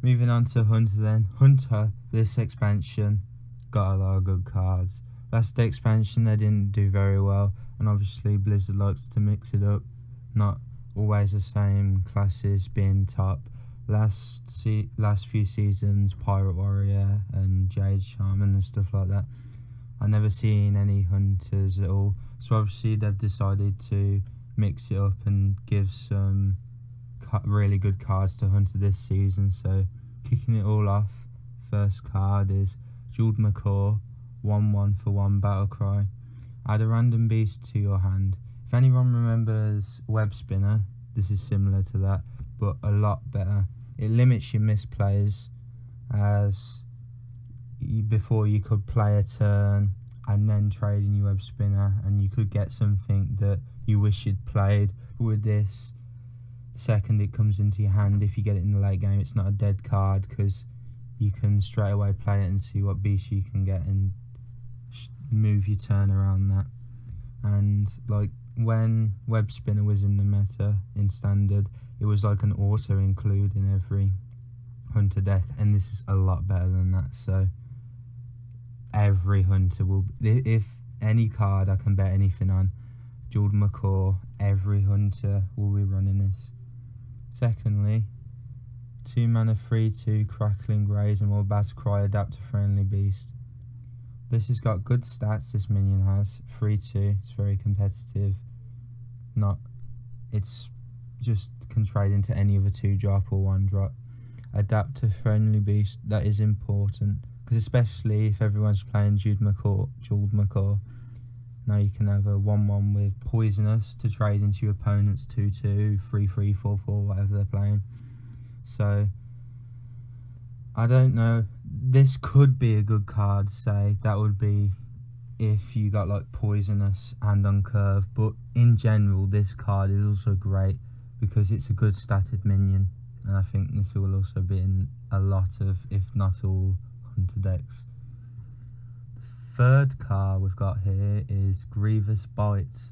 Moving on to Hunter then. Hunter, this expansion, got a lot of good cards. Last expansion they didn't do very well, and obviously Blizzard likes to mix it up, not always the same classes being top. Last few seasons, Pirate Warrior and Jade Shaman and stuff like that, I never seen any Hunters at all, so obviously they've decided to mix it up and give some really good cards to Hunter this season. So kicking it all off, first card is Jeweled Macaw, 1/1 for 1 battle cry. Add a random beast to your hand. If anyone remembers Web Spinner, this is similar to that, but a lot better. It limits your misplays, as before you could play a turn and then trade in your Web Spinner and you could get something that you wish you'd played. With this, the second it comes into your hand, if you get it in the late game, it's not a dead card because you can straight away play it and see what beast you can get and move your turn around that. And like when Web Spinner was in the meta in standard, it was like an auto include in every Hunter deck, and this is a lot better than that. So every Hunter will, if any card I can bet anything on, Jeweled Macaw, every Hunter will be running this. Secondly, 2 mana 3/2 Crackling Graze and more Battle Cry, adapt to Friendly Beast. This has got good stats, this minion has. 3/2, it's very competitive. It's just can trade into any other 2-drop or 1-drop. Adapt to Friendly Beast, that is important, because especially if everyone's playing Jeweled Macaw, now you can have a 1/1 with Poisonous to trade into your opponent's 2/2, 3/3, 4/4, whatever they're playing. So I don't know, this could be a good card, say, that would be if you got like Poisonous and Uncurve, but in general this card is also great because it's a good statted minion, and I think this will also be in a lot of, if not all, Hunter decks. Third card we've got here is Grievous Bite.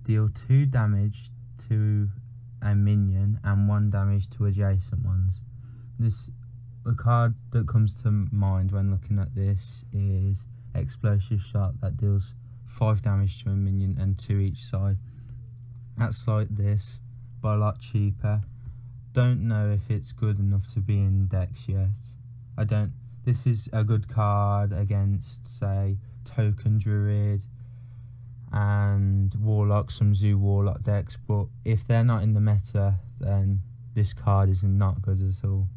Deal 2 damage to a minion and 1 damage to adjacent ones. The card that comes to mind when looking at this is Explosive Shot, that deals 5 damage to a minion and 2 each side. That's like this, but a lot cheaper. Don't know if it's good enough to be in decks yet. This is a good card against, say, Token Druid and Warlock, some Zoo Warlock decks, but if they're not in the meta, then this card is not good at all.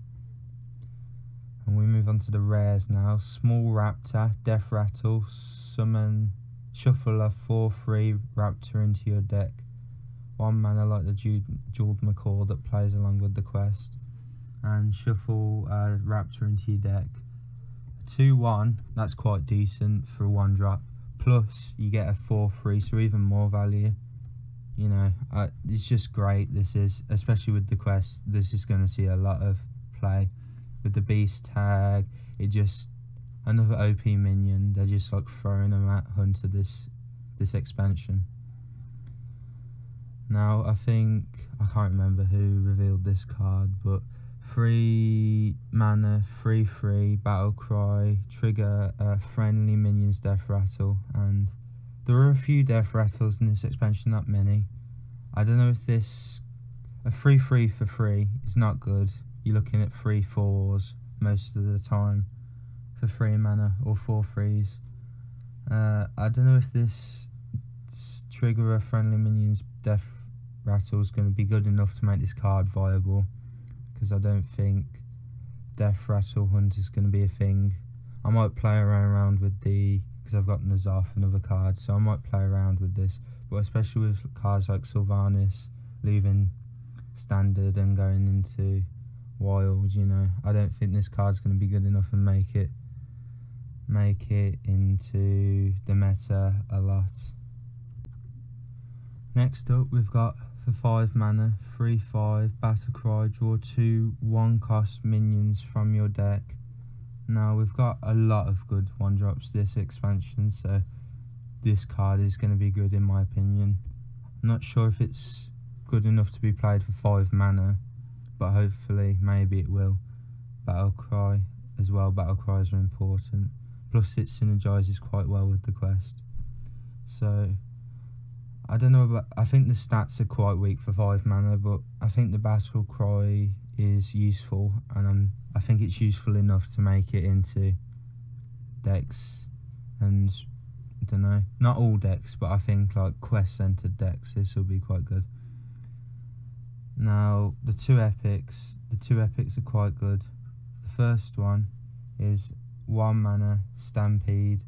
And we move on to the rares now. Small Raptor, Death Rattle, summon, shuffle a 4/3 Raptor into your deck. 1 mana like the Jeweled Macaw that plays along with the quest, and shuffle a Raptor into your deck. 2/1, that's quite decent for a 1-drop, plus you get a 4/3, so even more value. You know, it's just great. This is, especially with the quest, this is going to see a lot of play. With the beast tag, it just, another OP minion, they're just like throwing them at Hunter this expansion. Now I think, I can't remember who revealed this card, but 3 mana, 3/3 Battle Cry, trigger friendly minions Death Rattle, and there are a few Death Rattles in this expansion, not many. I don't know if this, a 3/3 for free is not good. You're looking at 3/4s most of the time for 3 mana or 4/3s. I don't know if this trigger a friendly minions Death Rattle is going to be good enough to make this card viable, because I don't think Death Rattle Hunt is going to be a thing. I might play around with because I've got N'Zoth and other cards, so I might play around with this, but especially with cards like Sylvanas leaving standard and going into wild, you know, I don't think this card's going to be good enough and make it into the meta a lot. Next up, we've got for 5 mana, 3/5 Battle Cry, draw 2 1-cost minions from your deck. Now we've got a lot of good 1-drops this expansion, so this card is going to be good in my opinion. I'm not sure if it's good enough to be played for 5 mana, but hopefully maybe it will. Battle Cry as well. Battle Cries are important, plus it synergizes quite well with the quest. So I don't know about, I think the stats are quite weak for 5 mana, but I think the Battle Cry is useful, and I think it's useful enough to make it into decks, and I don't know, not all decks, but I think like quest centered decks this will be quite good. Now the two epics are quite good. The first one is 1 mana Stampede.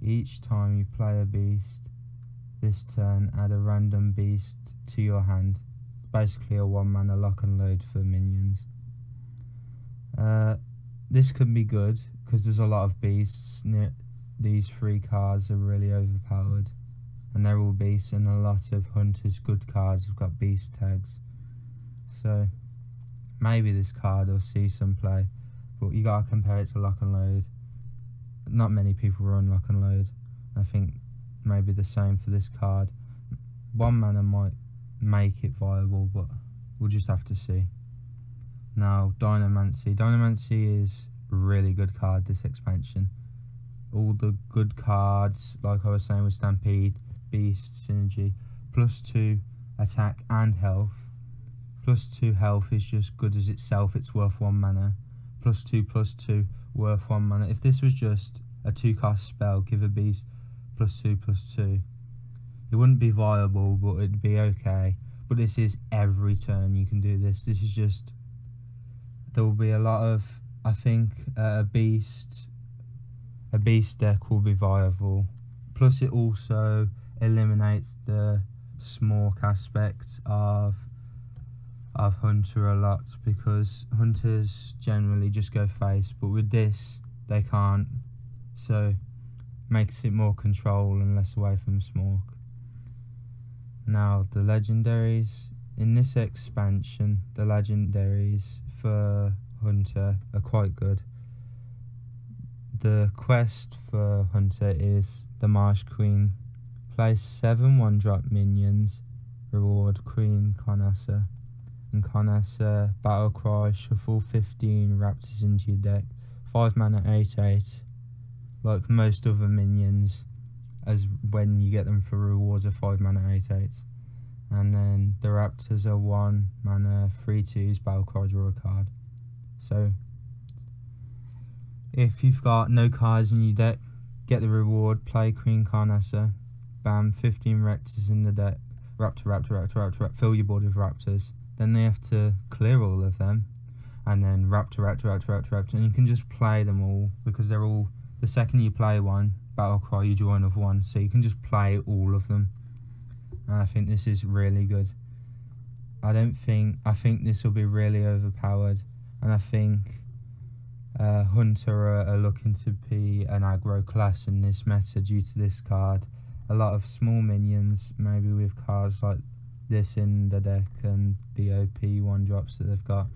Each time you play a beast this turn, add a random beast to your hand. It's basically a 1 mana lock and load for minions. This could be good because there's a lot of beasts. These 3 cards are really overpowered, and they're all beasts, and a lot of hunters' good cards have got beast tags. So maybe this card will see some play, but you gotta compare it to lock and load. Not many people run lock and load. I think maybe the same for this card. 1 mana might make it viable, but we'll just have to see. Now Dynamancy. Dynamancy is a really good card this expansion. All the good cards, like I was saying with Stampede, Beast, Synergy, +2 attack and health. +2 health is just good as itself, it's worth 1 mana. +2/+2 worth 1 mana. If this was just a 2-cost spell, give a beast +2/+2, it wouldn't be viable, but it'd be okay. But this is every turn you can do this. This is just, there will be a lot of, I think a beast deck will be viable. Plus it also eliminates the smork aspect of Hunter a lot, because hunters generally just go face, but with this they can't, so makes it more control and less away from smork. Now the legendaries in this expansion, the legendaries for Hunter are quite good. The quest for Hunter is the Marsh Queen. Place 7 1-drop minions, reward Queen Carnassa. And Carnassa, Battle Cry, shuffle 15 raptors into your deck. 5 mana 8/8, like most other minions, as when you get them for rewards of 5 mana 8/8. And then the raptors are 1 mana 3/2s, Battle Cry, draw a card. So if you've got no cards in your deck, get the reward, play Queen Carnassa, bam, 15 raptors in the deck. Raptor, fill your board with raptors. Then they have to clear all of them, and then raptor, and you can just play them all, because they're all, the second you play one, Battle Cry, you draw another one, so you can just play all of them. And I think this is really good. I think this will be really overpowered, and I think Hunter are looking to be an aggro class in this meta due to this card. A lot of small minions, maybe with cards like this in the deck and the OP 1-drops that they've got,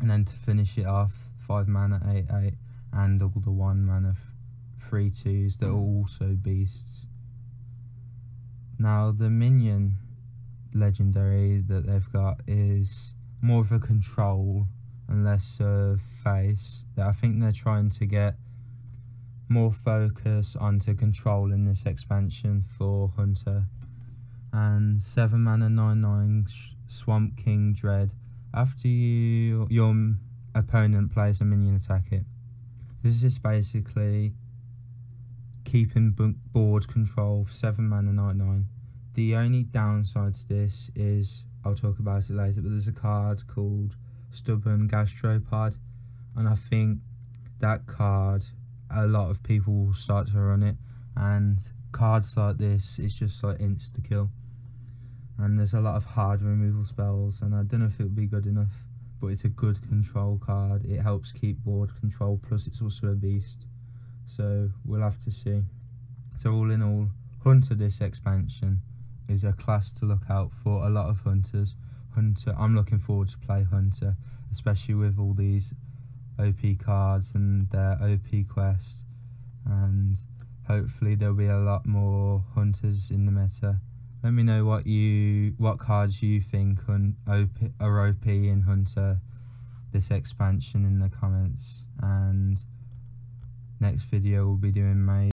and then to finish it off, 5 mana 8/8 and all the 1 mana 3/2s that are also beasts. Now the minion legendary that they've got is more of a control and less of face. I think they're trying to get more focus onto control in this expansion for Hunter. And 7 mana 9/9 Swamp King Dread. After your opponent plays a minion, attack it. This is just basically keeping board control for 7 mana 9/9. The only downside to this is, I'll talk about it later, but there's a card called Stubborn Gastropod, and I think that card, a lot of people will start to run it, and cards like this, it's just like insta-kill. And there's a lot of hard removal spells, and I don't know if it would be good enough, but it's a good control card. It helps keep board control, plus it's also a beast, so we'll have to see. So all in all, Hunter this expansion is a class to look out for. A lot of hunters. I'm looking forward to play Hunter, especially with all these OP cards and their OP quests, and hopefully there'll be a lot more hunters in the meta. Let me know what cards you think are OP in Hunter this expansion in the comments, and next video we'll be doing Maze.